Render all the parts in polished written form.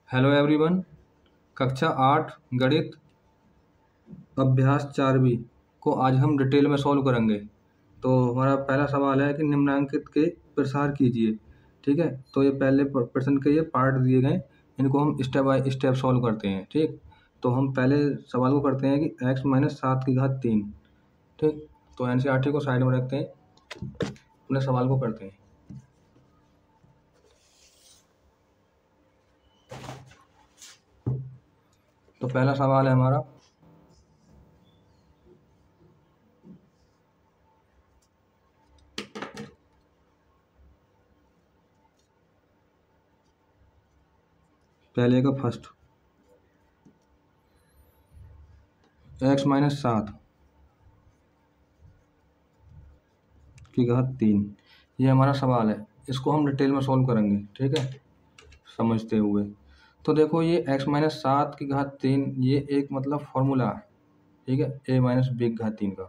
Hello everyone. कक्षा 8 गणित अभ्यास 4B को आज हम डिटेल में सॉल्व करेंगे। तो हमारा पहला सवाल है कि निम्नलिखित के प्रसार कीजिए। ठीक है, तो ये पहले प्रश्न के ये पार्ट दिए गए, इनको हम स्टेप बाय स्टेप सॉल्व करते हैं। ठीक, तो हम पहले सवाल को करते हैं कि x-7 की घात 3। ठीक, तो NCERT को साइड में रखते हैं, अपने सवाल को करते हैं। तो पहला सवाल है हमारा, पहले का फर्स्ट x-7 की घात 3, ये हमारा सवाल है। इसको हम डिटेल में सॉल्व करेंगे, ठीक है, समझते हुए। तो देखो, ये x-7 की घात 3 ये एक मतलब फॉर्मूला है, ठीक है, a-b की घात 3 का।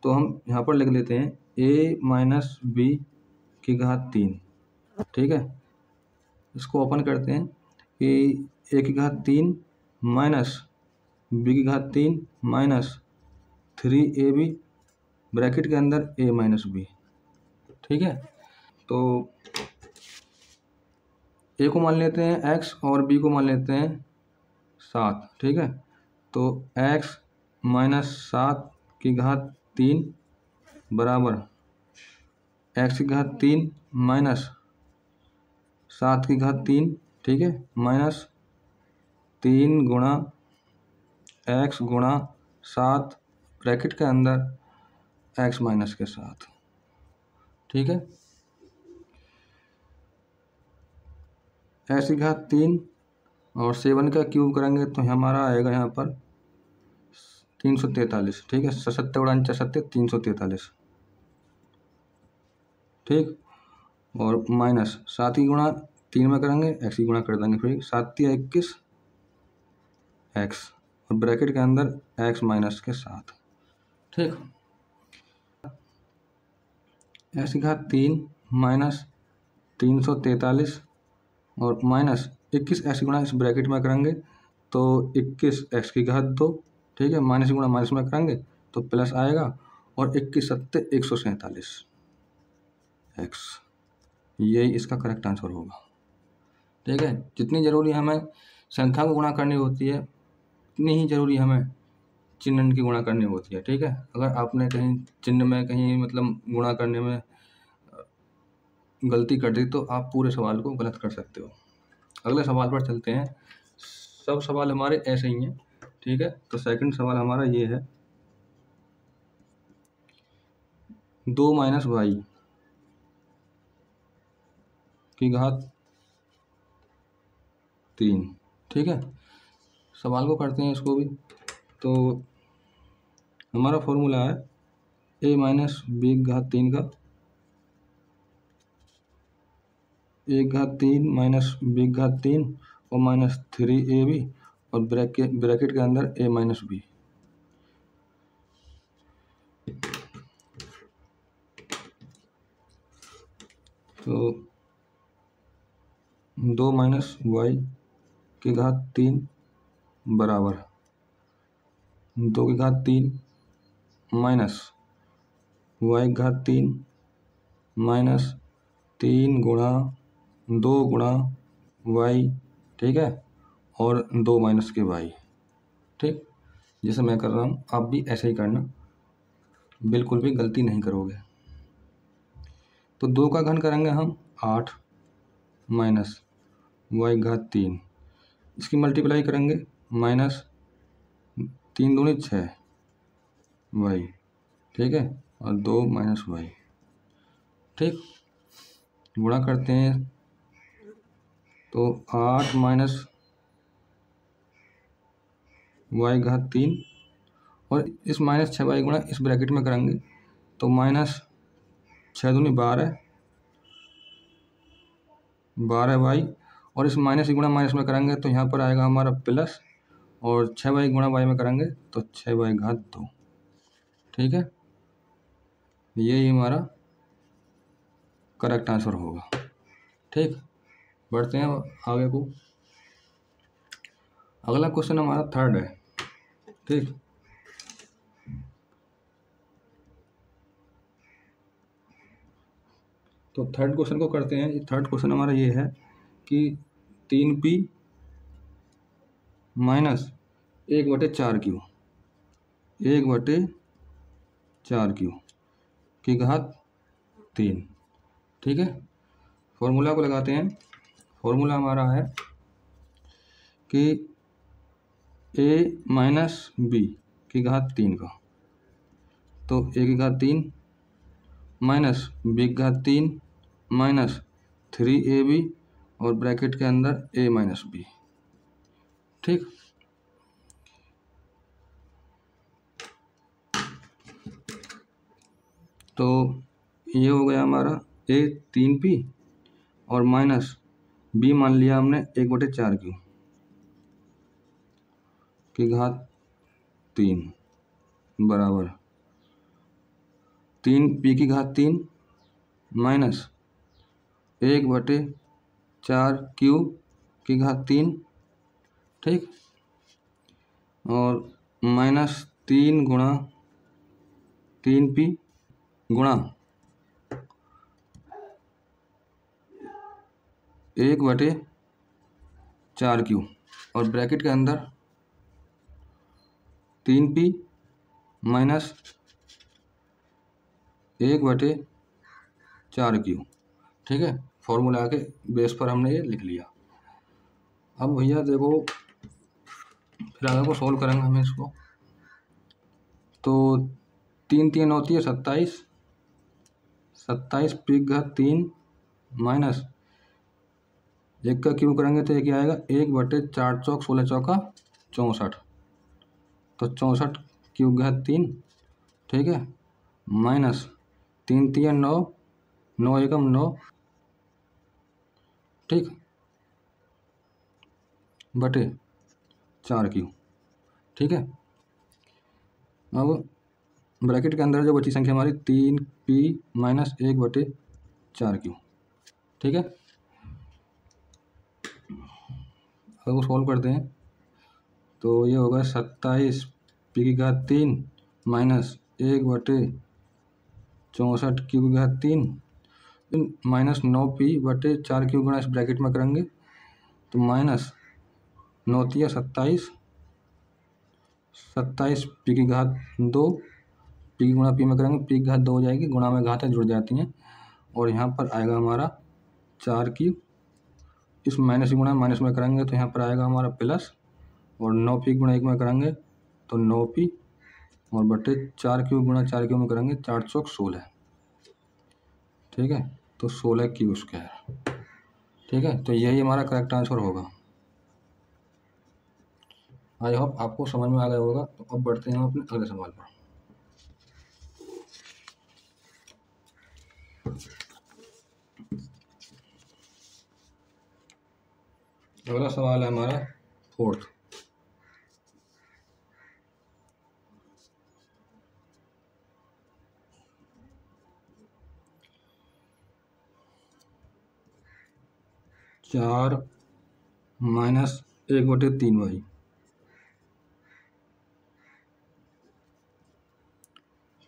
तो हम यहाँ पर लिख लेते हैं a-b की घात 3। ठीक है, इसको ओपन करते हैं कि a की घात 3 माइनस b की घात 3 माइनस 3ab ब्रैकेट के अंदर a माइनस b। ठीक है, तो a को मान लेते हैं x और b को मान लेते हैं 7। ठीक है, तो x-7 की घात 3 बराबर x की घात 3 माइनस 7 की घात 3। ठीक है, माइनस 3 गुणा x गुणा 7 ब्रैकेट के अंदर x माइनस के 7। ठीक है, x की घात 3 और 7 का क्यूब करेंगे तो हमारा आएगा यहाँ पर 343। ठीक है, 7 गुणा 7 343। ठीक, और माइनस 7 की गुणा 3 में करेंगे, x की गुणा कर देंगे, फिर 7 या 21 x और ब्रैकेट के अंदर x माइनस के 7। ठीक, x की घात 3 माइनस 343 और माइनस 21 x गुणा इस ब्रैकेट में करेंगे तो 21 x की घात 2। ठीक है, माइनस गुणा माइनस में करेंगे तो प्लस आएगा और 21 7 147 x, यही इसका करेक्ट आंसर होगा। ठीक है, जितनी ज़रूरी हमें संख्या को गुणा करनी होती है उतनी ही ज़रूरी हमें चिन्ह की गुणा करनी होती है। ठीक है, अगर आपने कहीं चिन्ह में कहीं मतलब गुणा करने में गलती कर दी तो आप पूरे सवाल को गलत कर सकते हो। अगले सवाल पर चलते हैं। सब सवाल हमारे ऐसे ही हैं। ठीक है, तो सेकंड सवाल हमारा ये है 2 माइनस वाई की घात 3। ठीक है, सवाल को करते हैं इसको भी। तो हमारा फॉर्मूला है a माइनस बी की घात 3 का a की घात 3 माइनस b की घात 3 और माइनस 3ab और ब्रैकेट के अंदर a माइनस b। तो 2 माइनस वाई की घात 3 बराबर 2 की घात 3 माइनस वाई की घात 3 माइनस 3 गुणा 2 गुणा वाई। ठीक है, और 2 माइनस के वाई। ठीक, जैसे मैं कर रहा हूँ आप भी ऐसे ही करना, बिल्कुल भी गलती नहीं करोगे। तो 2 का घन करेंगे हम 8 माइनस वाई घात 3, इसकी मल्टीप्लाई करेंगे माइनस 3 दूनी 6 वाई। ठीक है, और 2 माइनस वाई। ठीक, गुणा करते हैं तो 8 माइनस वाई घात 3 और इस माइनस 6 वाई गुणा इस ब्रैकेट में करेंगे तो माइनस 6 दूनी 12 वाई और इस माइनस की गुणा माइनस में करेंगे तो यहाँ पर आएगा हमारा प्लस और 6 वाई गुणा वाई में करेंगे तो 6 वाई घात 2। ठीक है, यही हमारा करेक्ट आंसर होगा। ठीक, बढ़ते हैं आगे को। अगला क्वेश्चन हमारा थर्ड है। ठीक, तो थर्ड क्वेश्चन को करते हैं। थर्ड क्वेश्चन हमारा ये है कि 3p माइनस 1/4q 1/4q की घात 3। ठीक है, फॉर्मूला को लगाते हैं। फॉर्मूला हमारा है कि a माइनस बी की घात 3 का, तो a की घात 3 माइनस बी की घात 3 माइनस 3ab और ब्रैकेट के अंदर a माइनस बी। ठीक, तो ये हो गया हमारा a 3p और माइनस b मान लिया हमने 1/4q की घात 3 बराबर 3p की घात 3 माइनस 1/4q की घात 3। ठीक, और माइनस 3 गुणा 3p गुणा 1/4q और ब्रैकेट के अंदर 3p माइनस 1/4q। ठीक है, फॉर्मूला के बेस पर हमने ये लिख लिया। अब भैया देखो, फिर आगे को सोल्व करेंगे हमें इसको। तो 3 3 होती है 27, 27 p की घात 3 माइनस 1 का क्यूब करेंगे तो ये क्या आएगा, 1/4 चौक 16 चौका 64, तो 64 क्यूब घात 3। ठीक है, माइनस 3 3 9, 9 एकम 9। ठीक, बटे 4q। ठीक है, अब ब्रैकेट के अंदर जो बची संख्या हमारी 3p माइनस 1/4q। ठीक है, अब वो सॉल्व करते हैं तो ये होगा 27 p की घात 3 माइनस 1/64 q की घात 3 माइनस 9p/4q गुणा इस ब्रैकेट में करेंगे तो माइनस 9 तिया 27, 27 p की घात 2, p की गुणा p में करेंगे, p की घात 2 हो जाएगी, गुणा में घातें जुड़ जाती हैं और यहाँ पर आएगा हमारा 4q। इस माइनस की गुणा माइनस में करेंगे तो यहाँ पर आएगा हमारा प्लस, और 9p गुणा 1 में करेंगे तो 9p और बटे 4q गुणा 4q में करेंगे 4 चौक 16। ठीक है, तो 16q स्क्वायर। ठीक है, तो यही हमारा करेक्ट आंसर होगा। आई होप आपको समझ में आ गया होगा। तो अब बढ़ते हैं हम अपने अगले सवाल पर। अगला सवाल है हमारा फोर्थ। चार माइनस 1/3y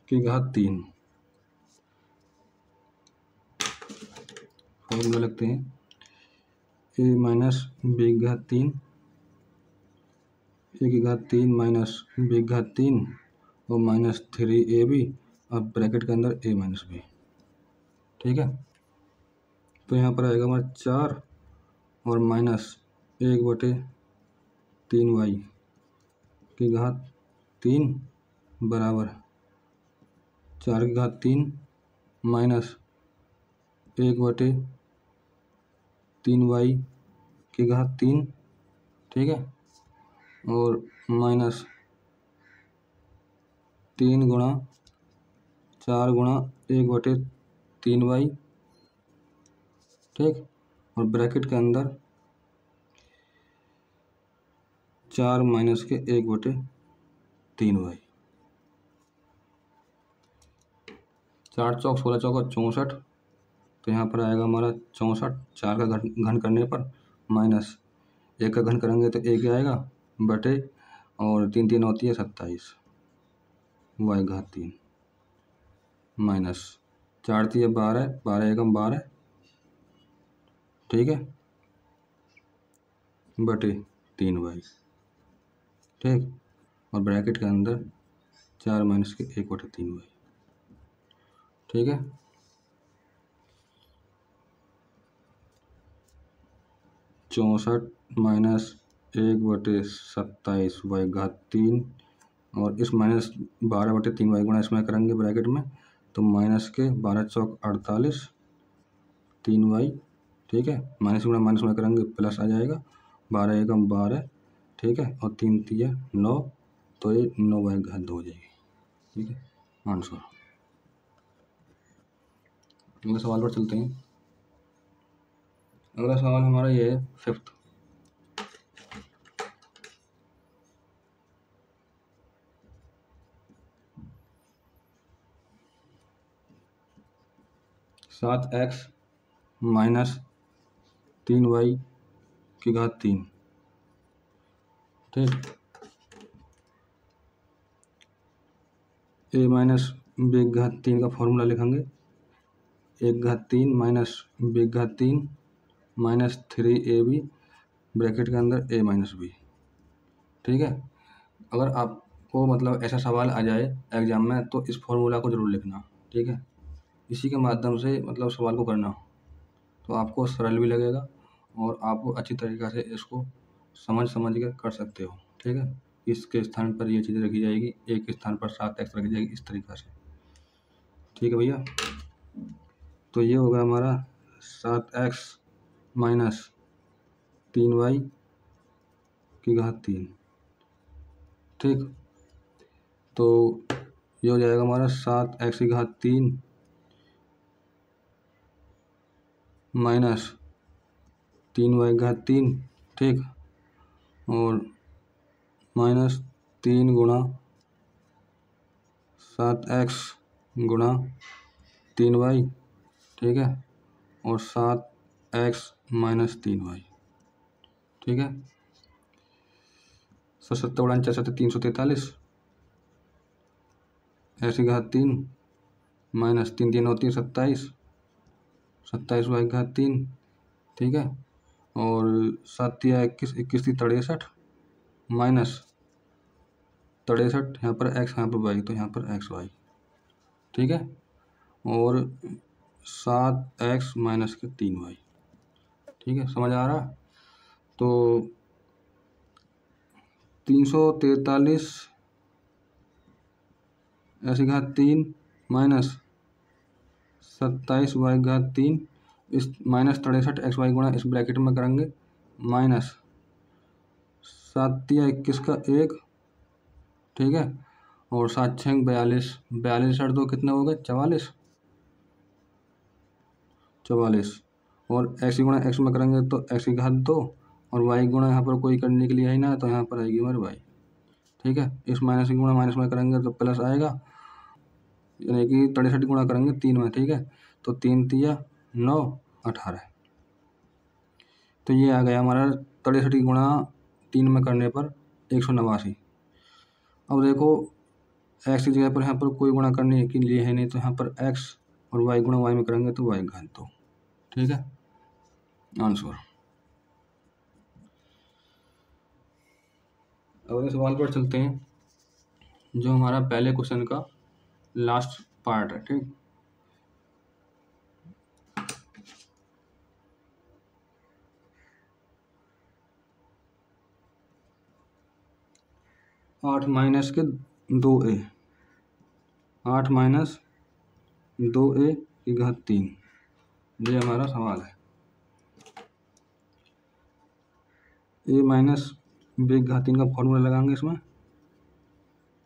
की घात 3। फॉर्मूला लगते हैं a माइनस बी की घात 3, a की घात 3 माइनस बी की घात 3 और माइनस 3ab और ब्रैकेट के अंदर a माइनस बी। ठीक है, तो यहाँ पर आएगा हमारा 4 और माइनस 1/3y की घात 3 बराबर 4 की घात 3 माइनस 1/3y की घात 3। ठीक है, और माइनस 3 गुणा 4 गुणा 1/3y। ठीक, और ब्रैकेट के अंदर 4 माइनस के 1/3y। 4 चौक 16 चौका 64, तो यहाँ पर आएगा हमारा 64। 4 का घन करने पर माइनस 1 का घन करेंगे तो 1 आएगा बटे और 3 3 होती है 27 वाई घात 3 माइनस 4 3 12 12 एकम 12 ठीक है बटे 3 वाई ठीक और ब्रैकेट के अंदर 4 माइनस के 1 बटे 3 वाई ठीक है। 64 माइनस 1 बटे 27 वाई घात 3 और इस माइनस 12 बटे 3 वाई गुणा इसमें करेंगे ब्रैकेट में तो माइनस के 12 चौक 48 3 वाई ठीक है माइनस गुणा माइनस में करेंगे प्लस आ जाएगा 12 एकम 12 ठीक है और 3 3 9 तो ये 9 वाई घात 2 हो जाएगी ठीक है आंसर। अगले सवाल पर चलते हैं। अगला सवाल हमारा ये है 5th। सात एक्स माइनस 3 वाई की घात 3 ठीक ए माइनस बी घात 3 का फॉर्मूला लिखेंगे 1 घात 3 माइनस बी घात 3 माइनस 3ab ब्रैकेट के अंदर a माइनस बी ठीक है। अगर आपको मतलब ऐसा सवाल आ जाए एग्जाम में तो इस फॉर्मूला को जरूर लिखना ठीक है। इसी के माध्यम से मतलब सवाल को करना तो आपको सरल भी लगेगा और आप अच्छी तरीक़ा से इसको समझ के कर सकते हो ठीक है। इसके स्थान पर ये चीज़ रखी जाएगी एक स्थान पर 7x रखी जाएगी इस तरीक़ा से ठीक है भैया। तो ये होगा हमारा 7x माइनस 3 वाई की घात 3 ठीक। तो ये हो जाएगा हमारा 7x की घात 3 माइनस 3 वाई घात 3 ठीक और माइनस 3 गुणा 7x गुणा 3 वाई ठीक है और 7x माइनस 3 वाई ठीक है। 70 गुणा 4 7 343 ऐसी घात 3 माइनस 3 3 होती है 27 27 वाई घात 3 ठीक है और 7 या 21 21 थी 63 माइनस 63 यहाँ पर x यहाँ पर y तो यहाँ पर एक्स वाई ठीक है और 7x माइनस के 3 वाई ठीक है समझ आ रहा। तो 343 ऐसी घात 3 माइनस 27 वाई घात 3 इस माइनस 63 एक्स वाई गुणा इस ब्रैकेट में करेंगे माइनस 7 या 21 का 1 ठीक है और 7 6 42 42 और 2 कितने हो गए 44 44 और एक्स गुणा एक्स में करेंगे तो एक्स की घात 2 और वाई गुणा यहाँ पर कोई करने के लिए है ना तो यहाँ पर आएगी हमारी वाई ठीक है। इस माइनस की गुणा माइनस में करेंगे तो प्लस आएगा यानी कि 63 गुणा करेंगे 3 में ठीक है तो 3 3 9 18 तो ये आ गया हमारा 63 गुणा 3 में करने पर 189। अब देखो एक्स की जगह पर यहाँ पर कोई गुणा करने के लिए है नहीं तो यहाँ पर एक्स और वाई गुणा वाई में करेंगे तो वाई घात 2 ठीक है आंसर। अगले सवाल पर चलते हैं जो हमारा पहले क्वेश्चन का लास्ट पार्ट है ठीक। आठ माइनस के 2a 8 माइनस 2a की घात 3 ये हमारा सवाल है। a माइनस b घात 3 का फॉर्मूला लगाएंगे इसमें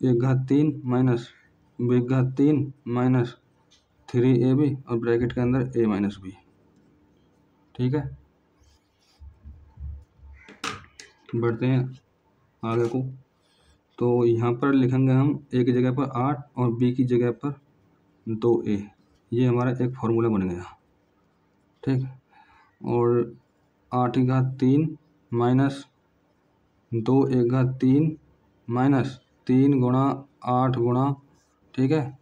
1 घात 3 माइनस b घात 3 माइनस 3ab और ब्रैकेट के अंदर a माइनस b ठीक है। बढ़ते हैं आगे को तो यहाँ पर लिखेंगे हम a की जगह पर 8 और b की जगह पर 2a ये हमारा एक फॉर्मूला बन गया ठीक और 8 की घात 3 माइनस 2 एक घात 3 माइनस 3 गुणा 8 गुणा, ठीक है,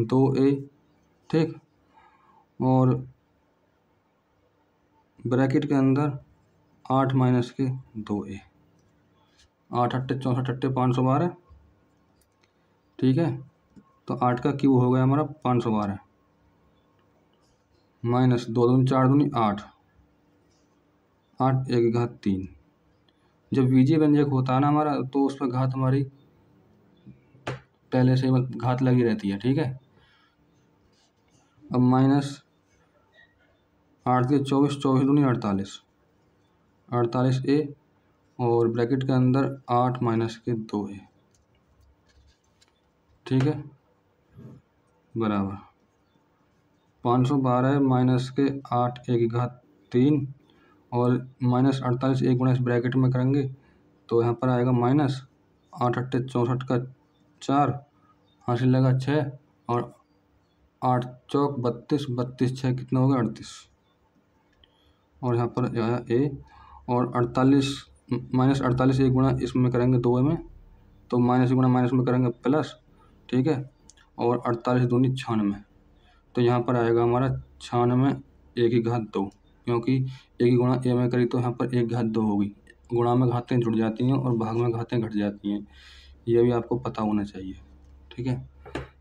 2a, ठीक, और ब्रैकेट के अंदर 8 माइनस के 2a, 8 अट्ठे 64 अट्ठे 512, ठीक है। तो 8 का क्यूब हो गया हमारा 512 माइनस 2 दूनी 4 दूनी 8, 8 एक घात 3। जब बीजीय व्यंजक होता है ना हमारा, तो उस पर घात हमारी पहले से घात लगी रहती है, ठीक है। अब माइनस 8 के 24, 24 दूनी 48, 48a, और ब्रैकेट के अंदर 8 माइनस के 2a, ठीक है, बराबर 512 माइनस के 8 एक घात 3, और माइनस 48 एक गुणा इस ब्रैकेट में करेंगे तो यहाँ पर आएगा माइनस 8 अट्ठे 64 का 4, हासिल लगा 6, और 8 चौक 32, 32 6 कितना हो गया 38, और यहाँ पर आया a, और 48 माइनस 48 एक गुणा इसमें करेंगे 2 में, तो माइनस गुणा माइनस में करेंगे प्लस, ठीक है, और 48 दूनी 96, तो यहाँ पर आएगा हमारा 96 एक ही घात 2, क्योंकि एक ही गुणा ए में करी तो यहाँ पर एक घात 2 होगी। गुणा में घातें जुड़ जाती हैं और भाग में घातें घट जाती हैं, ये भी आपको पता होना चाहिए, ठीक है।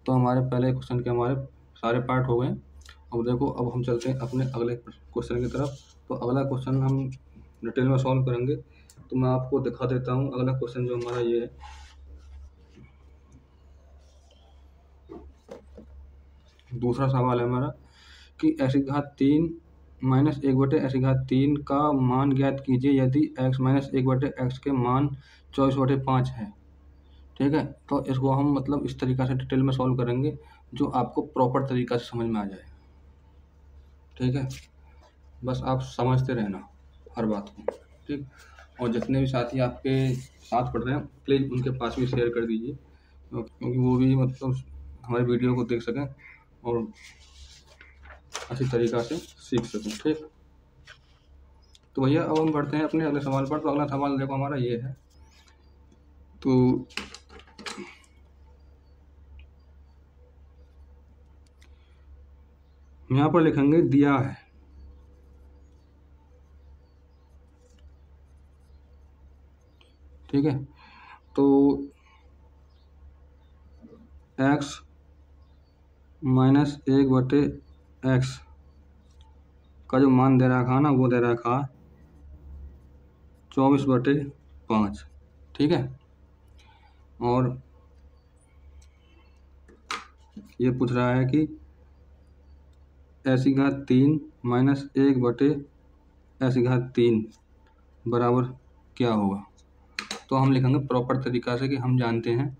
तो हमारे पहले क्वेश्चन के हमारे सारे पार्ट हो गए। अब देखो, अब हम चलते हैं अपने अगले क्वेश्चन की तरफ। तो अगला क्वेश्चन हम डिटेल में सॉल्व करेंगे, तो मैं आपको दिखा देता हूँ। अगला क्वेश्चन जो हमारा ये है, दूसरा सवाल है हमारा कि ऐसी घात 3 माइनस 1/(x)3 का मान ज्ञात कीजिए यदि x माइनस 1/x के मान 24/5 है, ठीक है। तो इसको हम मतलब इस तरीक़ा से डिटेल में सॉल्व करेंगे जो आपको प्रॉपर तरीक़ा से समझ में आ जाए, ठीक है। बस आप समझते रहना हर बात को, ठीक। और जितने भी साथी आपके साथ पढ़ रहे हैं प्लीज़ उनके पास भी शेयर कर दीजिए, क्योंकि वो भी मतलब हमारी वीडियो को देख सकें और अच्छी तरीक़ा से सीख सकें, ठीक। तो भैया अब हम बढ़ते हैं अपने अगले सवाल पर। तो अगला सवाल देखो हमारा ये है, तो यहाँ पर लिखेंगे दिया है, ठीक है। तो x माइनस 1/x का जो मान दे रखा है ना, वो दे रखा 24/5, ठीक है। और ये पूछ रहा है कि ऐसी घात 3 माइनस 1/(3) बराबर क्या होगा। तो हम लिखेंगे प्रॉपर तरीक़ा से कि हम जानते हैं,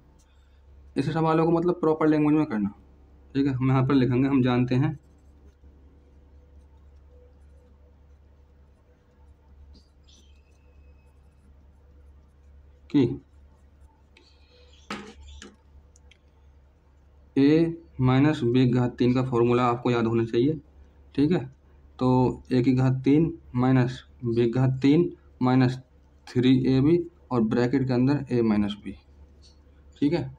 ऐसे सवालों को मतलब प्रॉपर लैंग्वेज में करना, ठीक है। हम यहाँ पर लिखेंगे हम जानते हैं कि a माइनस b/3 का फॉर्मूला आपको याद होना चाहिए, ठीक है। तो a⁻3 minus b/3 minus 3ab और ब्रैकेट के अंदर a माइनस b, ठीक है।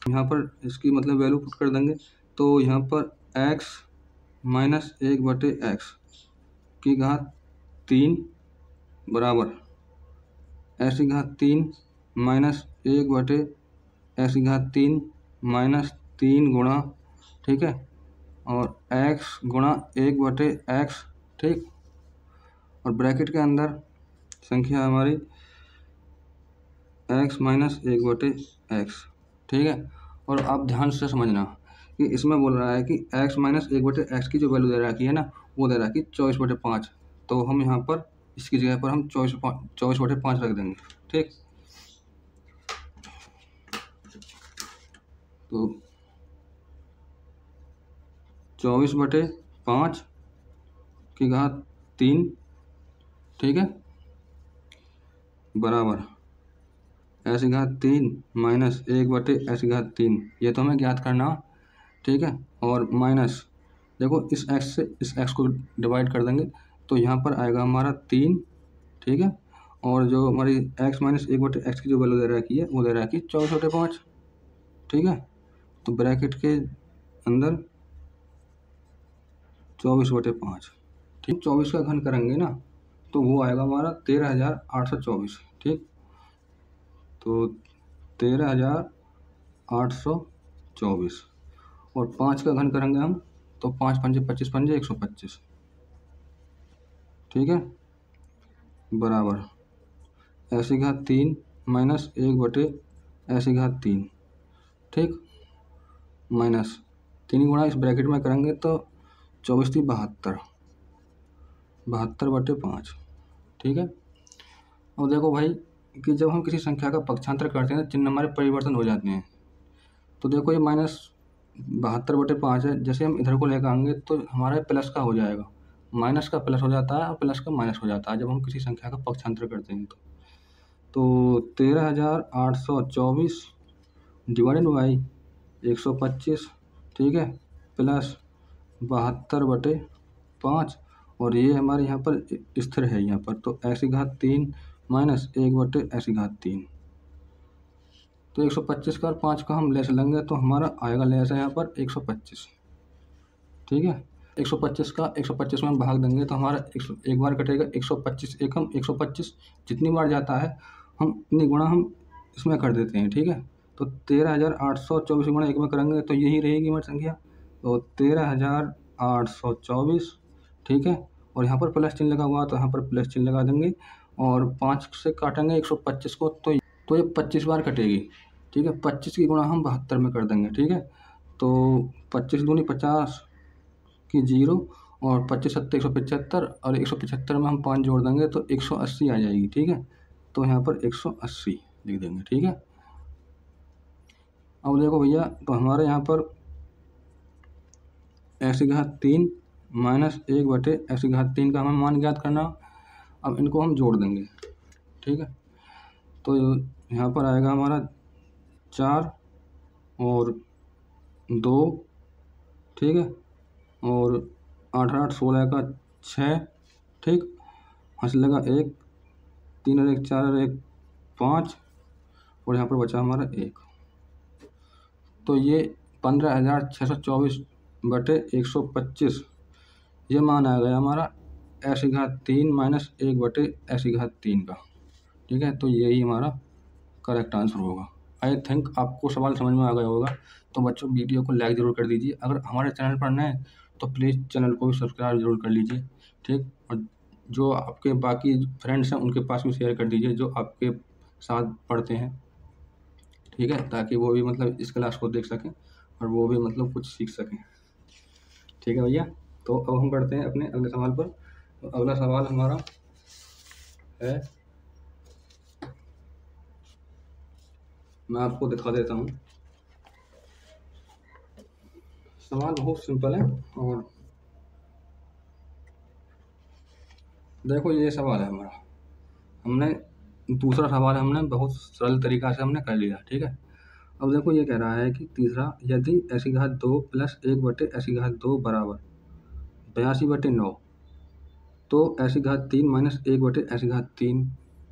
यहाँ पर इसकी मतलब वैल्यू पुट कर देंगे, तो यहाँ पर x माइनस 1/x की घात 3 बराबर ऐसी घात 3 माइनस 1/(x3 माइनस 3 गुणा, ठीक है, और x गुणा 1/x, ठीक, और ब्रैकेट के अंदर संख्या हमारी x माइनस 1/x, ठीक है। और आप ध्यान से समझना कि इसमें बोल रहा है कि x माइनस 1/x की जो वैल्यू दे रखी है ना, वो दे रखी 24/5, तो हम यहाँ पर इसकी जगह पर हम 24/5 रख देंगे, ठीक। तो 24/5 की घात 3, ठीक है, बराबर ऐसी घात 3 माइनस 1/(x3, ये तो हमें ज्ञात करना, ठीक है। और माइनस देखो इस x से इस x को डिवाइड कर देंगे, तो यहाँ पर आएगा हमारा 3, ठीक है, और जो हमारी x माइनस 1/x की जो वैल्यू दे रखी है वो दे रखी है 24/5। ठीक है, तो ब्रैकेट के अंदर 24/5। ठीक, 24 का घन करेंगे ना तो वो आएगा हमारा 13,824। ठीक, तो 13,824 और 5 का घन करेंगे हम तो 5 पंजे 25 पंजे 125। ठीक है, बराबर ऐसी घात 3 माइनस 1/3। ठीक, माइनस 3 गुणा इस ब्रैकेट में करेंगे तो 24 × 72, 72/5। ठीक है, और देखो भाई कि जब हम किसी संख्या का पक्षांतर करते हैं तो चिन्ह हमारे परिवर्तन हो जाते हैं। तो देखो ये -72/5 है, जैसे हम इधर को लेकर आएंगे तो हमारा प्लस का हो जाएगा, माइनस का प्लस हो जाता है और प्लस का माइनस हो जाता है जब हम किसी संख्या का पक्षांतर करते हैं। तो 13,824 डिवाइडेड बाई 125। ठीक है, प्लस 72/5 और ये हमारे यहाँ पर स्थिर है यहाँ पर, तो ऐसी घात 3 माइनस 1/3। तो 125 का और 5 का हम लेस लेंगे तो हमारा आएगा लेस है यहाँ पर 125। ठीक है, 125 का 125 में हम भाग देंगे तो हमारा एक बार कटेगा 125 एकम 125, जितनी बार जाता है हम उतनी गुणा हम इसमें कर देते हैं। ठीक है, तो 13,824 गुणा 1 में करेंगे तो यही रहेगी हमारी संख्या, तो 13,824। ठीक है, और यहाँ पर प्लस चिन्ह लगा हुआ तो यहाँ पर प्लस चिन्ह लगा देंगे और 5 से काटेंगे 125 को तो ये 25 बार कटेगी। ठीक है, 25 की गुणा हम 72 में कर देंगे। ठीक है, तो 25 दूनी 50 की 0 और 25 सत्ते 175 और 175 में हम 5 जोड़ देंगे तो 180 आ जाएगी। ठीक है, तो यहाँ पर 180 लिख देंगे। ठीक है, अब देखो भैया तो हमारे यहाँ पर ऐसी घात 3 माइनस 1/3 का हमें मान ज्ञात करना। अब इनको हम जोड़ देंगे। ठीक है, तो यहाँ पर आएगा हमारा 4 और 2। ठीक है, और 8 8 16 का 6। ठीक, हंस लगा 1, 3 और 1 4 और 1 5 और यहाँ पर बचा हमारा 1। तो ये 15,624/125 ये मान आ गया हमारा ऐसी घात 3 माइनस 1/3 का। ठीक है, तो यही हमारा करेक्ट आंसर होगा। आई थिंक आपको सवाल समझ में आ गया होगा। तो बच्चों वीडियो को लाइक ज़रूर कर दीजिए, अगर हमारे चैनल पर नए हैं तो प्लीज़ चैनल को भी सब्सक्राइब ज़रूर कर लीजिए। ठीक, और जो आपके बाकी फ्रेंड्स हैं उनके पास भी शेयर कर दीजिए जो आपके साथ पढ़ते हैं। ठीक है, ताकि वो भी मतलब इस क्लास को देख सकें और वो भी मतलब कुछ सीख सकें। ठीक है भैया, तो अब हम बढ़ते हैं अपने अगले सवाल पर। तो अगला सवाल हमारा है, मैं आपको दिखा देता हूँ। सवाल बहुत सिंपल है और देखो ये सवाल है हमारा, हमने दूसरा सवाल हमने बहुत सरल तरीका से हमने कर लिया। ठीक है, अब देखो ये कह रहा है कि तीसरा, यदि ऐसी घात 2 प्लस 1/ऐसी घात 2 बराबर 82/9 तो ऐसी घात 3 माइनस 1/ऐसी घात 3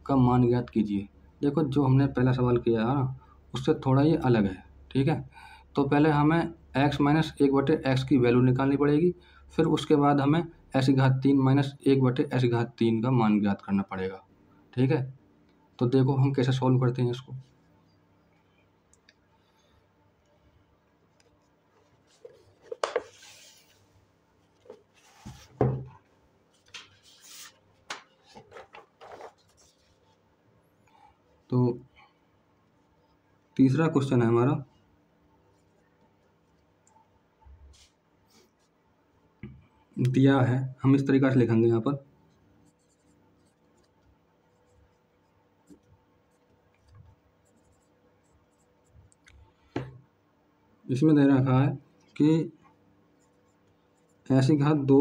का मान ज्ञात कीजिए। देखो जो हमने पहला सवाल किया है ना उससे थोड़ा ये अलग है। ठीक है, तो पहले हमें x माइनस 1/x की वैल्यू निकालनी पड़ेगी, फिर उसके बाद हमें ऐसी घात 3 माइनस 1/ऐसी घात 3 का मान ज्ञात करना पड़ेगा। ठीक है, तो देखो हम कैसे सॉल्व करते हैं इसको। तो तीसरा क्वेश्चन है हमारा, दिया है, हम इस तरीका से लिखेंगे यहाँ पर। इसमें दे रखा है कि ऐसी घात 2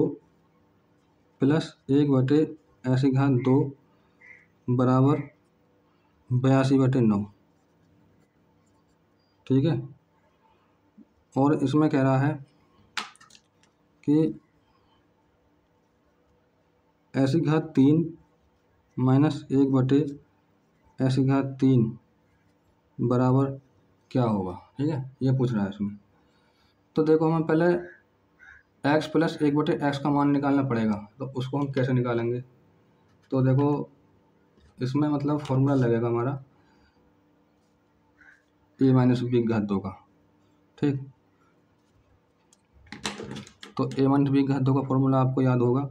प्लस 1/ऐसी घात 2 बराबर 82/9। ठीक है, और इसमें कह रहा है कि ऐसी घात 3 माइनस 1/x3 बराबर क्या होगा, ठीक है, ये पूछ रहा है इसमें। तो देखो हमें पहले x प्लस 1/x का मान निकालना पड़ेगा, तो उसको हम कैसे निकालेंगे। तो देखो इसमें मतलब फॉर्मूला लगेगा हमारा a माइनस बी घात 2 का, ठीक। तो a माइनस बी घात 2 का फॉर्मूला आपको याद होगा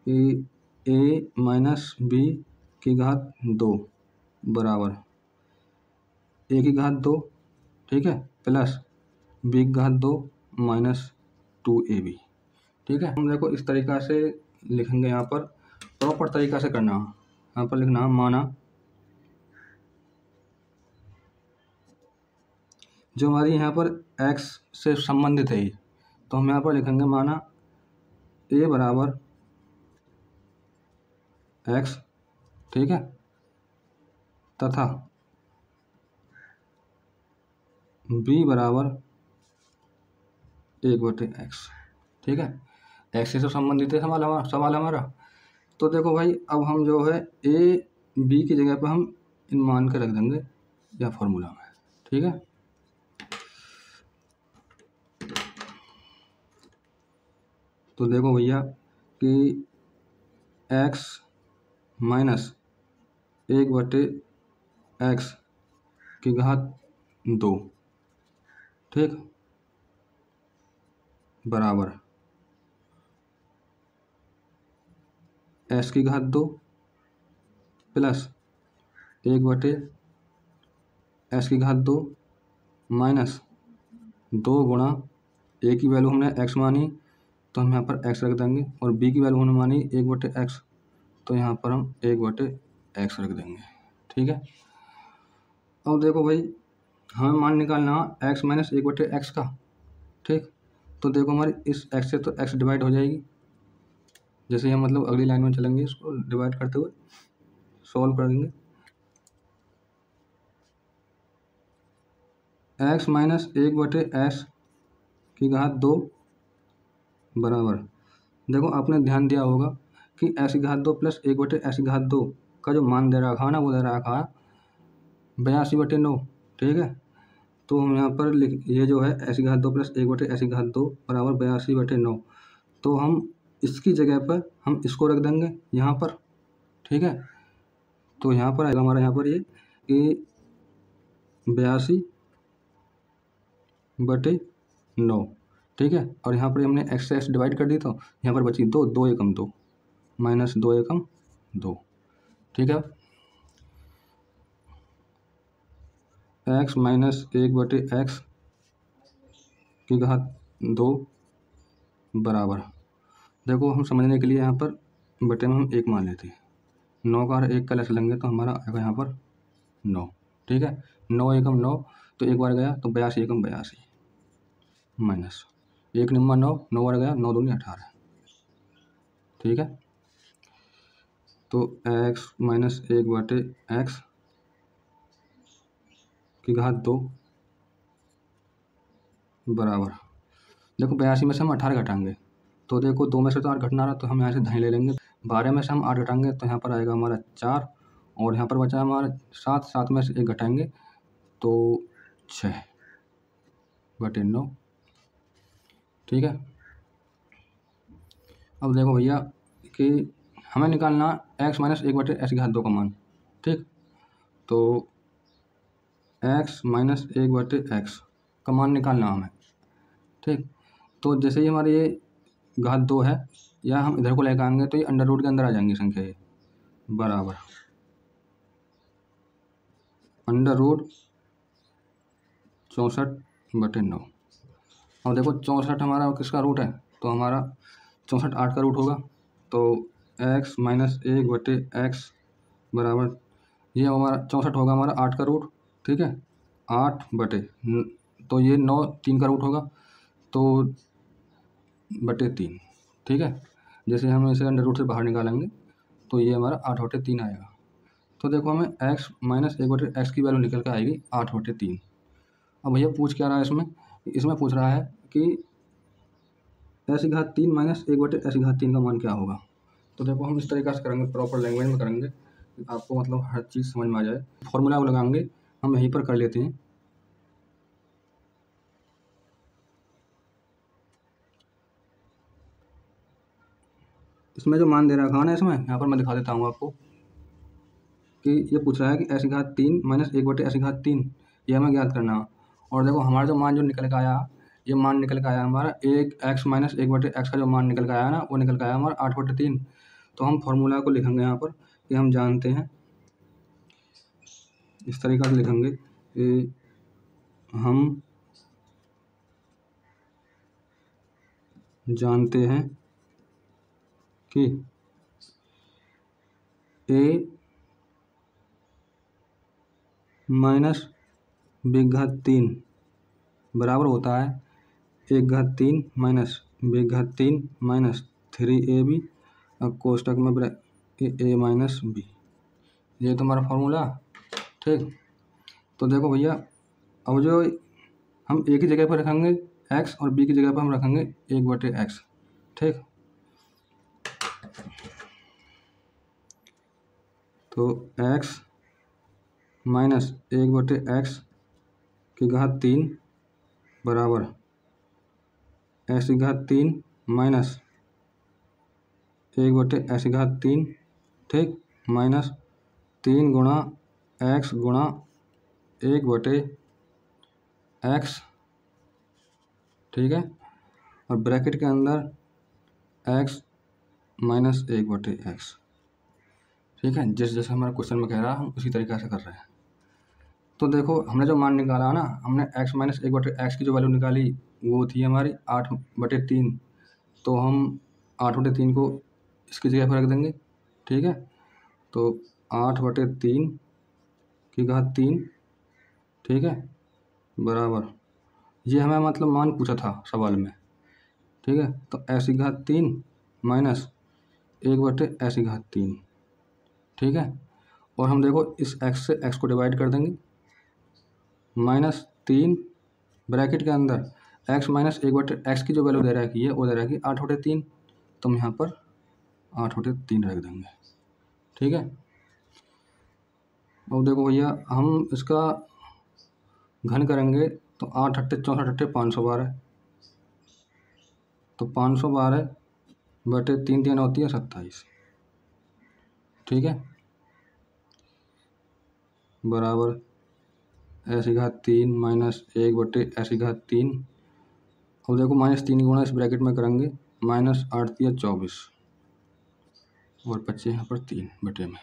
कि a माइनस बी की घात 2 बराबर a की घात 2, ठीक है, प्लस b की घात 2 माइनस 2ab, ठीक है। हम देखो इस तरीक़ा से लिखेंगे, यहाँ पर प्रॉपर तरीक़ा से करना है। यहाँ पर लिखना है माना जो हमारी यहाँ पर x से संबंधित है, तो हम यहाँ पर लिखेंगे माना a बराबर x, ठीक है, तथा b बराबर 1/x, ठीक है। x से संबंधित है सवाल हमारा। तो देखो भाई अब हम जो है a b की जगह पर हम इन मान के रख देंगे या फॉर्मूला में, ठीक है। तो देखो भैया कि x माइनस 1/x की घात 2, ठीक, बराबर x की घात 2 प्लस 1/x की घात 2 माइनस 2 गुणा a की वैल्यू हमने x मानी तो हम यहाँ पर x रख देंगे, और b की वैल्यू हमने मानी 1/x, तो यहाँ पर हम 1/x रख देंगे, ठीक है। अब देखो भाई हमें मान निकालना x माइनस 1/x का, ठीक। तो देखो हमारी इस x से तो x डिवाइड हो जाएगी, जैसे ही हम मतलब अगली लाइन में चलेंगे इसको डिवाइड करते हुए सॉल्व करेंगे। x माइनस 1/x की घात 2 बराबर, देखो आपने ध्यान दिया होगा कि x की घात 2 प्लस 1/x की घात 2 का जो मान दे रखा है ना, वो दे रखा है 82/9, ठीक है। तो हम यहाँ पर ये जो है x की घात 2 प्लस 1/x की घात 2 बराबर 82/9, तो हम इसकी जगह पर हम इसको रख देंगे यहाँ पर, ठीक है। तो यहाँ पर आएगा हमारा यहाँ पर ये कि 82/9, ठीक है। और यहाँ पर हमने x से x डिवाइड कर दी, तो यहाँ पर बची 2, 2 एकम 2 माइनस 2 एकम 2, ठीक है। x माइनस 1/x की घात 2 बराबर, देखो हम समझने के लिए यहाँ पर बटे में हम 1 मान लेते हैं, 9 का 1 का लस लेंगे तो हमारा आएगा यहाँ पर 9, ठीक है। 9 एकम 9, तो एक बार गया तो 82 एकम 82 माइनस 1 निम्मा 9, 9 बार गया 9 दूनी 18, ठीक है। तो x माइनस 1/x की घात 2 बराबर, देखो 82 में से हम 18 घटाएंगे, तो देखो 2 में से तो 8 घटना रहा, तो हम यहाँ से दाएं ले लेंगे। 12 में से हम 8 घटाएंगे तो यहाँ पर आएगा हमारा 4, और यहाँ पर बचा हमारा 7, 7 में से 1 घटाएंगे तो 6/9, ठीक है। अब देखो भैया कि हमें निकालना x माइनस 1/x की घात 2 का मान, ठीक। तो x माइनस 1/x का मान निकालना हमें, ठीक। तो जैसे ही हमारी ये घात 2 है, या हम इधर को लेकर आएंगे तो ये अंडर रूट के अंदर आ जाएंगी संख्या, ये बराबर अंडर रूट 64/9। अब देखो 64 हमारा किसका रूट है, तो हमारा 64 8 का रूट होगा, तो x माइनस 1/x बराबर ये हमारा 64 होगा हमारा 8 का रूट, ठीक है, 8 बटे तो ये 9 3 का रूट होगा, तो बटे 3, ठीक है। जैसे हम इसे अंडर रूट से बाहर निकालेंगे तो ये हमारा 8/3 आएगा। तो देखो हमें x माइनस 1/x की वैल्यू निकल कर आएगी 8/3। अब भैया पूछ क्या रहा है इसमें, इसमें पूछ रहा है कि x की घात 3 माइनस 1/x की घात 3 का मान क्या होगा। तो देखो हम इस तरीक़े से करेंगे, प्रॉपर लैंग्वेज में करेंगे आपको मतलब हर चीज़ समझ में आ जाए। फॉर्मूला को लगाएंगे हम यहीं पर कर लेते हैं। इसमें जो मान दे रखा है ना, इसमें यहाँ पर मैं दिखा देता हूँ आपको कि ये पूछ रहा है कि ऐसी घात 3 माइनस 1 बटे ऐसी घात 3, ये हमें ज्ञात करना है। और देखो हमारा जो मान जो निकल के आया, ये मान निकल के आया हमारा 1x माइनस 1/x का जो मान निकल के आया ना, वो निकल के आया हमारा 8/3। तो हम फॉर्मूला को लिखेंगे यहाँ पर कि हम जानते हैं, इस तरीक़ा से लिखेंगे कि हम जानते हैं कि a माइनस b घात 3 बराबर होता है 1 घात 3 माइनस b घात 3 माइनस 3ab और कोष्टक में a माइनस b। ये तो हमारा फॉर्मूला, ठीक। तो देखो भैया, अब जो हम a की जगह पर रखेंगे x और b की जगह पर हम रखेंगे 1/x, ठीक। तो x माइनस 1/x की घात 3 बराबर ऐसी घात 3 माइनस 1/ऐसी घात 3, ठीक, माइनस 3 गुणा x गुणा 1/x, ठीक है, और ब्रैकेट के अंदर x माइनस 1/x, ठीक है। जैसे हमारा क्वेश्चन में कह रहा है हम उसी तरीक़े से कर रहे हैं। तो देखो हमने जो मान निकाला ना, हमने x माइनस 1/x की जो वैल्यू निकाली वो थी हमारी 8/3। तो हम 8/3 को इसकी जगह पर रख देंगे, ठीक है। तो 8/3 की घात 3, ठीक है, बराबर, ये हमें मतलब मान पूछा था सवाल में, ठीक है। तो ऐसी घात 3 माइनस 1/ऐसी घात 3, ठीक है। और हम देखो इस x से x को डिवाइड कर देंगे, माइनस 3 ब्रैकेट के अंदर x माइनस 1/x की जो वैल्यू दे रखी है वो दे रखी है 8/3। तो हम यहाँ पर 8/3 रख देंगे, ठीक है। और देखो भैया हम इसका घन करेंगे तो 8 अट्ठे 64 अट्ठे 512, तो 512/3 होती है 27, ठीक है, बराबर ऐसी घात 3 माइनस 1/ऐसी घात 3। और देखो -3 गुणा इस ब्रैकेट में करेंगे, माइनस 8 3 24 और बच्चे यहाँ पर 3 बटे में।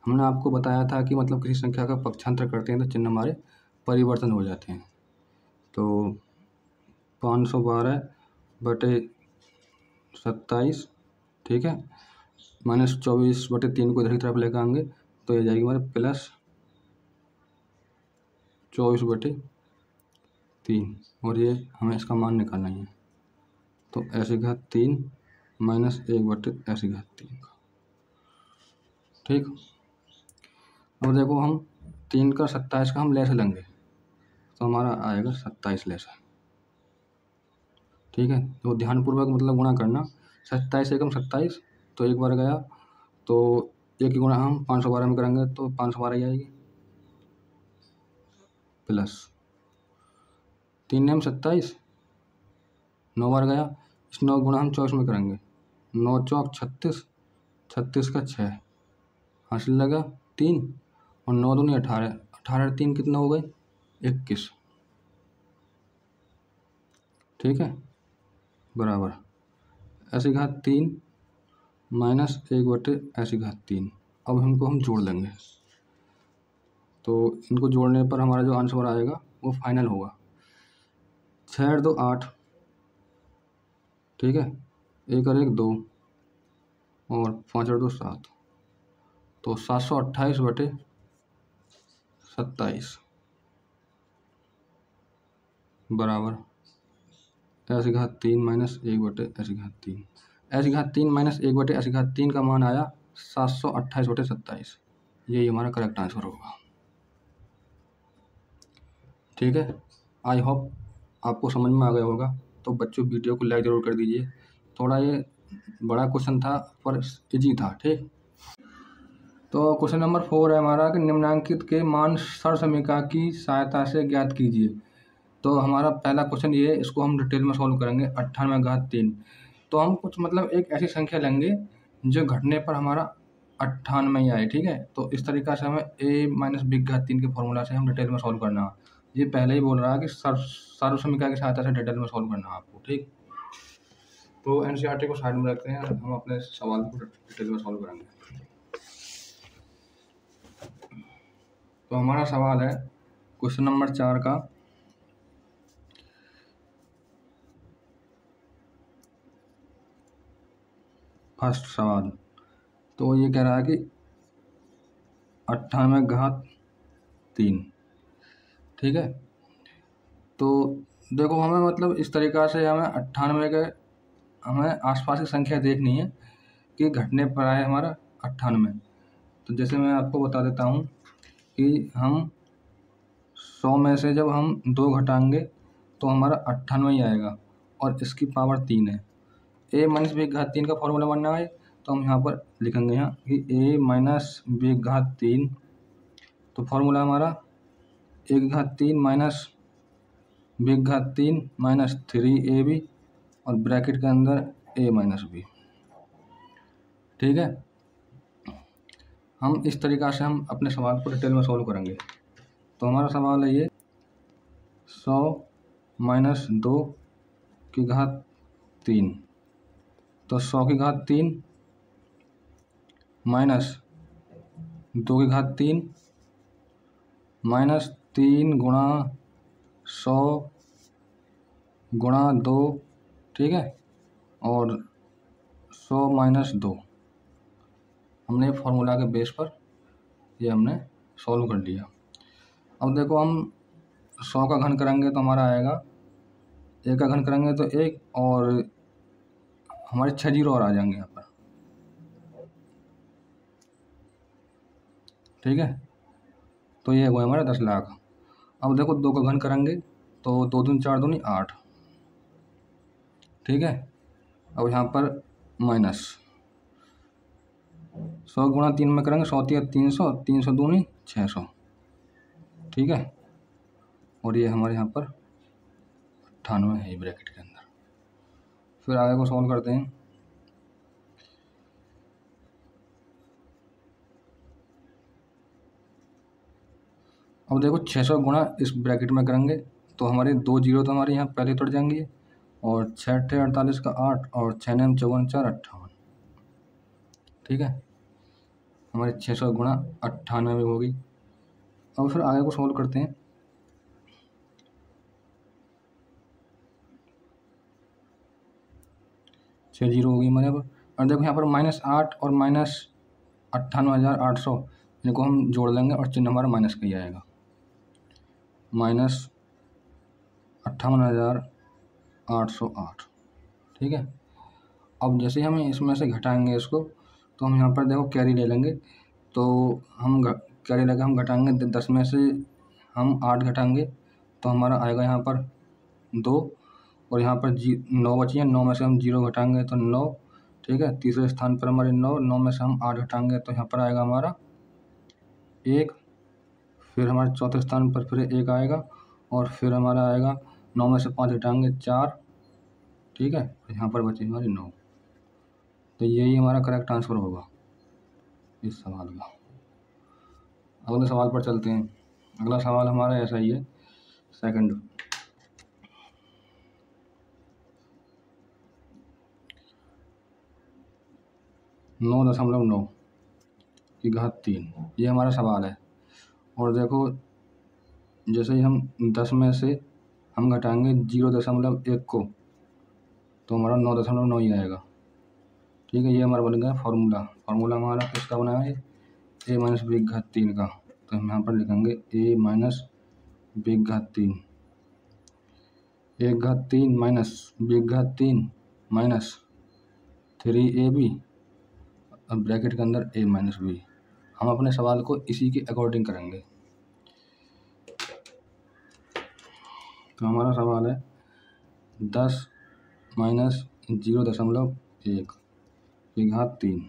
हमने आपको बताया था कि मतलब किसी संख्या का पक्षांतर करते हैं तो चिन्ह हमारे परिवर्तन हो जाते हैं। तो 512/27, ठीक है, माइनस 24/3 को इधर की तरफ लेकर आएंगे तो ये जाएगी हमारे प्लस 24/3, और ये हमें इसका मान निकालना ही है। तो ऐसी घात 3 माइनस 1/ऐसी घात 3 का, ठीक। और देखो हम 3 का 27 का हम लेस लेंगे तो हमारा आएगा 27 लेस, ठीक है। तो ध्यानपूर्वक मतलब गुणा करना, 27 एकम 27, तो एक बार गया तो एक की गुणा हम 512 में करेंगे तो 512 ही आएगी, प्लस 3 नेम 27, 9 बार गया, इस 9 गुणा हम 24 में करेंगे, 9 चौक 36, 36 का 6 हासिल लगा 3, और 9 दूनी 18, 18 3 कितना हो गए 21, ठीक है, बराबर ऐसी घात 3 माइनस 1/ऐसी घात 3। अब इनको हम जोड़ लेंगे तो इनको जोड़ने पर हमारा जो आंसर आएगा वो फाइनल होगा 6 और 2 8, ठीक है, 1 और 1 2 और 5 और 2 7, तो 728/27 बराबर ऐसी घात 3 माइनस 1/ऐसी घात 3। ऐसी घात 3 माइनस 1/ऐसी घात 3 का मान आया 728/27। यही हमारा करेक्ट आंसर होगा, ठीक है। आई होप आपको समझ में आ गया होगा। तो बच्चों वीडियो को लाइक ज़रूर कर दीजिए। थोड़ा ये बड़ा क्वेश्चन था पर इजी था, ठीक। तो क्वेश्चन नंबर 4 है हमारा कि निम्नलिखित के मान सर समीकरण की सहायता से ज्ञात कीजिए। तो हमारा पहला क्वेश्चन ये है, इसको हम डिटेल में सॉल्व करेंगे। 98/3। तो हम कुछ मतलब एक ऐसी संख्या लेंगे जो घटने पर हमारा 98 ही आए, ठीक है। तो इस तरीक़ा से हमें a-b/3 के फॉर्मूला से हम डिटेल में सॉल्व करना है। ये पहले ही बोल रहा है कि सर्व समीकरण की सहायता से डिटेल में सॉल्व करना है आपको, ठीक। तो एनसीईआरटी को साइड में रखते हैं, हम अपने सवाल को डिटेल में सॉल्व करेंगे। तो हमारा सवाल है क्वेश्चन नंबर 4 का, फर्स्ट सवाल। तो ये कह रहा है कि 98/3, ठीक है। तो देखो हमें मतलब इस तरीक़ा से हमें 98 के हमें आसपास की संख्या देखनी है कि घटने पर आए हमारा 98। तो जैसे मैं आपको बता देता हूँ कि हम 100 में से जब हम 2 घटाएंगे तो हमारा 98 ही आएगा और इसकी पावर 3 है। a-b/3 का फॉर्मूला बनना है, तो हम यहाँ पर लिखेंगे यहाँ कि a-b/3। तो फॉर्मूला हमारा 1/3 माइनस b/3 माइनस 3ab और ब्रैकेट के अंदर a-b, ठीक है। हम इस तरीक़ा से हम अपने सवाल को डिटेल में सॉल्व करेंगे। तो हमारा सवाल है ये 100 माइनस 2 की घात 3। तो 100 की घात 3 माइनस 2 की घात 3 माइनस 3 गुणा 100 गुणा 2, ठीक है, और 100 माइनस 2। हमने फॉर्मूला के बेस पर ये हमने सॉल्व कर लिया। अब देखो हम 100 का घन करेंगे तो हमारा आएगा, 1 का घन करेंगे तो 1 और हमारे 6 जीरो और आ जाएंगे यहाँ पर, ठीक है। तो ये हुआ हमारा 10 लाख। अब देखो 2 का घन करेंगे तो 2 दूनी 4 दूनी 8, ठीक है। अब यहाँ पर माइनस 100 गुणा 3 में करेंगे, 100 या 300, 300 दूनी 600, ठीक है। और ये हमारे यहाँ पर 98 है ब्रैकेट के अंदर। फिर आगे को सॉल्व करते हैं। अब देखो 600 गुणा इस ब्रैकेट में करेंगे तो हमारे 2 जीरो तो हमारे यहाँ पहले तोड़ जाएंगे, और 6 48 का 8 और 6 9 54 4 58, ठीक है। हमारे 600 गुणा 98 में होगी। अब फिर आगे को सॉल्व करते हैं। छः जीरो होगी हमारे यहाँ पर, और देखो यहाँ पर -8 और -98,800 इनको हम जोड़ लेंगे और चिन्ह हमारा माइनस का ही आएगा, -58,808, ठीक है। अब जैसे हम इसमें से घटाएंगे इसको, तो हम यहाँ पर देखो कैरी ले लेंगे। तो हम कैरी लेकर हम घटाएंगे 10 में से हम 8 घटाएंगे तो हमारा आएगा यहाँ पर 2, और यहाँ पर 9 बची हैं, 9 में से हम 0 घटाएंगे तो 9, ठीक है। तीसरे स्थान पर हमारे 9 में से हम 8 घटाएंगे तो यहाँ पर आएगा हमारा 1। फिर हमारे चौथे स्थान पर फिर 1 आएगा, और फिर हमारा आएगा 9 में से 5 घटाएंगे 4, ठीक है। यहाँ पर बचे हमारे 9। तो यही हमारा करेक्ट आंसर होगा इस सवाल का। अगले सवाल पर चलते हैं। अगला सवाल हमारा ऐसा ही है, सेकंड। नौ 9.9 की घात 3, ये हमारा सवाल है। और देखो जैसे ही हम 10 में से हम घटाएंगे 0.1 को तो हमारा 9.9 ही आएगा, ठीक है। ये हमारा बन गया फार्मूला हमारा किसका बना है, a-b/3 का। तो हम यहाँ पर लिखेंगे a-b/3, 1/3 minus b/3 minus 3ab और ब्रैकेट के अंदर a-b। हम अपने सवाल को इसी के अकॉर्डिंग करेंगे। तो हमारा सवाल है 10 माइनस 0.1 की घात 3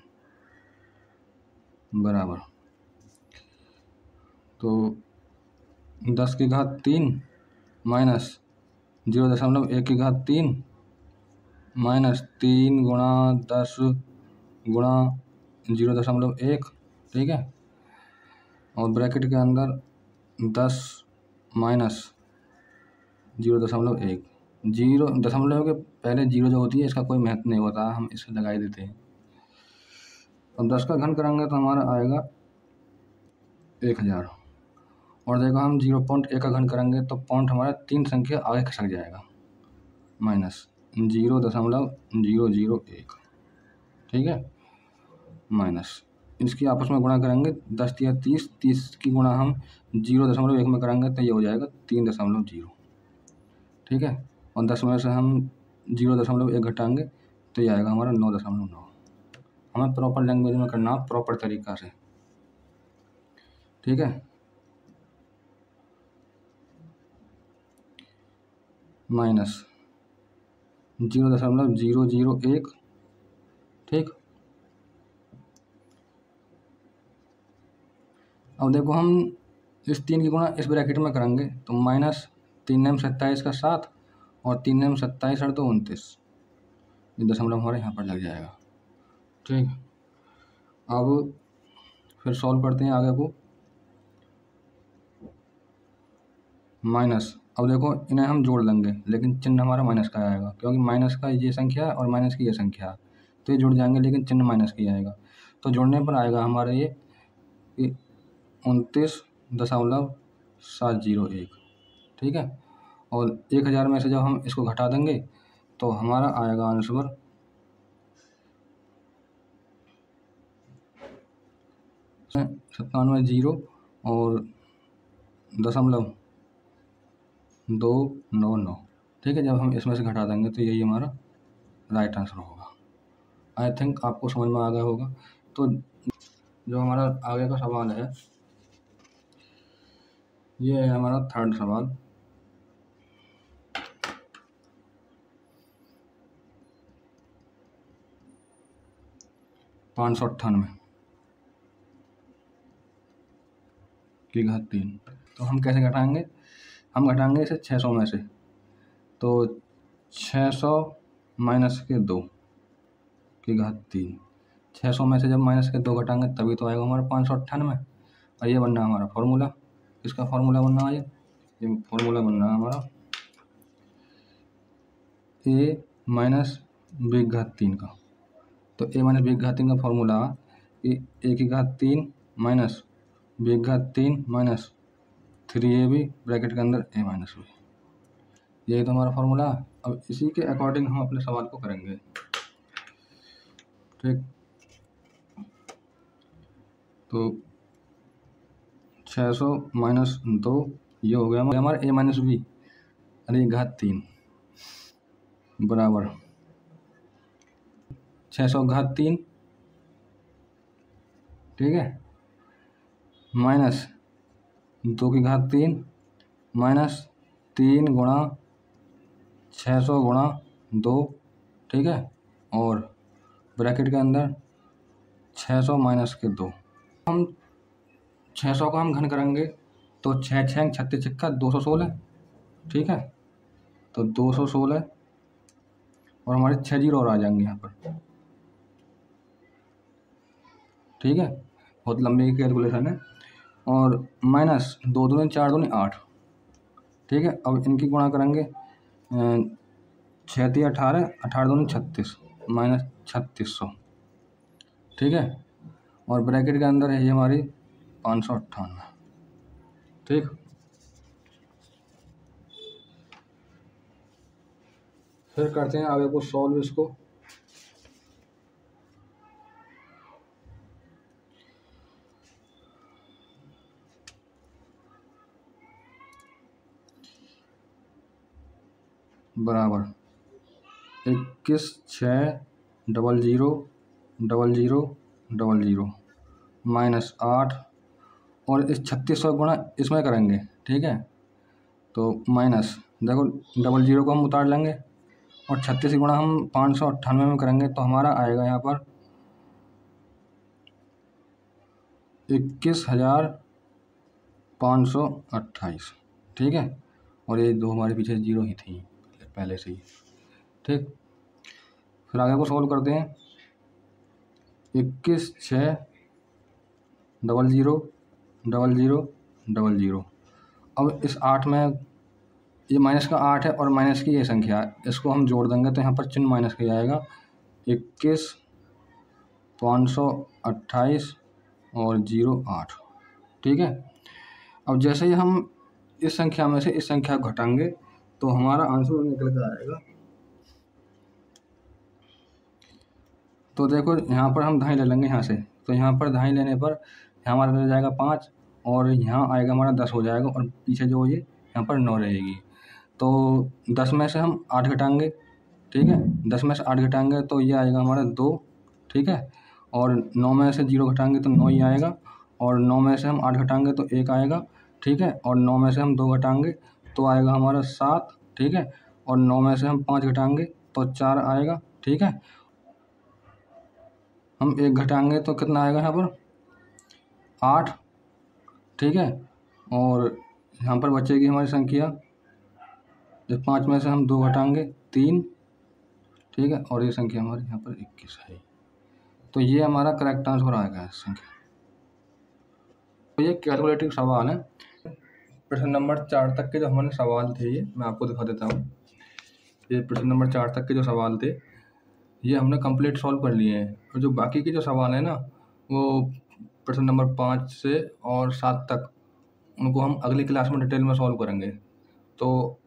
बराबर तो 10⁻³ माइनस 0.1⁻³ माइनस 3 गुणा 10 गुणा 0.1, ठीक है। और ब्रैकेट के अंदर 10 माइनस 0.1, 0 दशमलव के पहले 0 जो होती है इसका कोई महत्व नहीं होता, हम इसे लगा ही देते हैं। अब 10 का घन करेंगे तो हमारा आएगा 1000। और देखो हम 0.1 का घन करेंगे तो पॉइंट हमारा 3 संख्या आगे खसक जाएगा, माइनस 0.001, ठीक है। माइनस इसकी आपस में गुणा करेंगे, 10 या 30, 30 की गुणा हम 0.1 में करेंगे तो ये हो जाएगा 3.0, ठीक है। और 10 में से हम 0.1 घटाएंगे तो ये आएगा हमारा 9.9। हमें प्रॉपर लैंग्वेज में करना, प्रॉपर तरीका से, ठीक है। माइनस 0.001, ठीक। अब देखो हम इस 3 की गुणा इस ब्रैकेट में करेंगे तो माइनस 3 27 का 7 और 3 27 और 2 29, ये दशमलव हमारे यहाँ पर लग जाएगा, ठीक। अब फिर सॉल्व करते हैं आगे को। माइनस, अब देखो इन्हें हम जोड़ लेंगे लेकिन चिन्ह हमारा माइनस का आएगा, क्योंकि माइनस का ये संख्या और माइनस की ये संख्या, तो ये जुड़ जाएंगे लेकिन चिन्ह माइनस की आएगा। तो जोड़ने पर आएगा हमारे ये 29.701, ठीक है। और 1000 में से जब हम इसको घटा देंगे तो हमारा आएगा आंसर 97 जीरो और 0.299, ठीक है। जब हम इसमें से घटा देंगे तो यही हमारा राइट आंसर होगा। आई थिंक आपको समझ में आ गया होगा। तो जो हमारा आगे का सवाल है ये है हमारा थर्ड सवाल। पाँच सौ 98/3। तो हम कैसे घटाएंगे? हम घटाएंगे इसे 600 में से, तो 600 माइनस के 2/3। 600 में से जब माइनस के 2 घटाएंगे तभी तो आएगा हमारा 598। और ये बनना हमारा फॉर्मूला, इसका फॉर्मूला बनना है, ये फॉर्मूला बनना है हमारा a माइनस b/3 का। तो a माइनस b/3 का formula a⁻³ minus b/3 minus 3ab bracket के अंदर a माइनस b, यही तो हमारा फॉर्मूला। अब इसी के अकॉर्डिंग हम अपने सवाल को करेंगे, ठीक। तो 600 माइनस 2 ये हो गया हमारा a माइनस b अरे घात 3 बराबर 600/3, ठीक है, माइनस 2/3 माइनस 3 गुणा 600 गुणा 2, ठीक है। और ब्रैकेट के अंदर 600 माइनस के 2। हम 600 का हम घन करेंगे तो 6 6 36 छक्का 216, ठीक है। तो 216 और हमारे 6 जीरो और आ जाएंगे यहाँ पर, ठीक है। बहुत लंबी कैलकुलेशन है। और माइनस 2 दूनी 4 दूनी 8, ठीक है। अब इनकी गुणा करेंगे 6 × 18, 18 दूनी 36 माइनस 3600, ठीक है। और ब्रैकेट के अंदर है ये हमारी 598, ठीक। फिर करते हैं आगे को सॉल्व इसको। बराबर 21,600,00,00 माइनस 8 और इस 3600 गुणा इसमें करेंगे, ठीक है। तो माइनस देखो 00 को हम उतार लेंगे और 36 गुणा हम 598 में करेंगे तो हमारा आएगा यहाँ पर 21,500 528, ठीक है। और ये 2 हमारे पीछे 0 ही थी पहले से ही, ठीक। फिर आगे को सॉल्व करते हैं। 21 6 0 0 0 0 0 0। अब इस 8 में ये माइनस का 8 है और माइनस की ये संख्या है, इसको हम जोड़ देंगे तो यहाँ पर चिन्ह माइनस का आएगा। 21 528 और 0 8, ठीक है। अब जैसे ही हम इस संख्या में से इस संख्या को घटाएंगे तो हमारा आंसर निकल कर आएगा। तो देखो यहाँ पर हम दहाई ले लेंगे यहाँ से, तो यहाँ पर दहाई लेने पर यहाँ हमारा रह जाएगा 5 और यहाँ आएगा हमारा 10 हो जाएगा और पीछे जो ये यहाँ पर 9 रहेगी। तो 10 में से हम 8 घटाएंगे, ठीक है। 10 में से 8 घटाएंगे तो ये आएगा हमारा 2, ठीक है। और 9 में से 0 घटाएंगे तो 9 ही आएगा, और 9 में से हम 8 घटाएंगे तो 1 आएगा, ठीक है। और 9 में से हम 2 घटाएंगे तो आएगा हमारा 7, ठीक है। और 9 में से हम 5 घटाएंगे तो 4 आएगा, ठीक है। हम 1 घटाएंगे तो कितना आएगा यहाँ पर 8, ठीक है। और यहाँ पर बचेगी हमारी संख्या, जब 5 में से हम 2 घटाएंगे 3, ठीक है। और ये संख्या हमारी यहाँ पर 21 है। तो ये हमारा करेक्ट आंसर आएगा इस संख्या। तो ये कैलकुलेटिव सवाल है। प्रश्न नंबर 4 तक के जो हमारे सवाल थे ये मैं आपको दिखा देता हूँ। ये प्रश्न नंबर 4 तक के जो सवाल थे ये हमने कंप्लीट सॉल्व कर लिए हैं, और जो बाकी के जो सवाल है ना वो प्रश्न नंबर 5 से और 7 तक उनको हम अगली क्लास में डिटेल में सॉल्व करेंगे। तो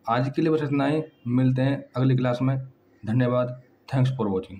आज के लिए बस इतना ही, मिलते हैं अगली क्लास में। धन्यवाद, थैंक्स फॉर वॉचिंग।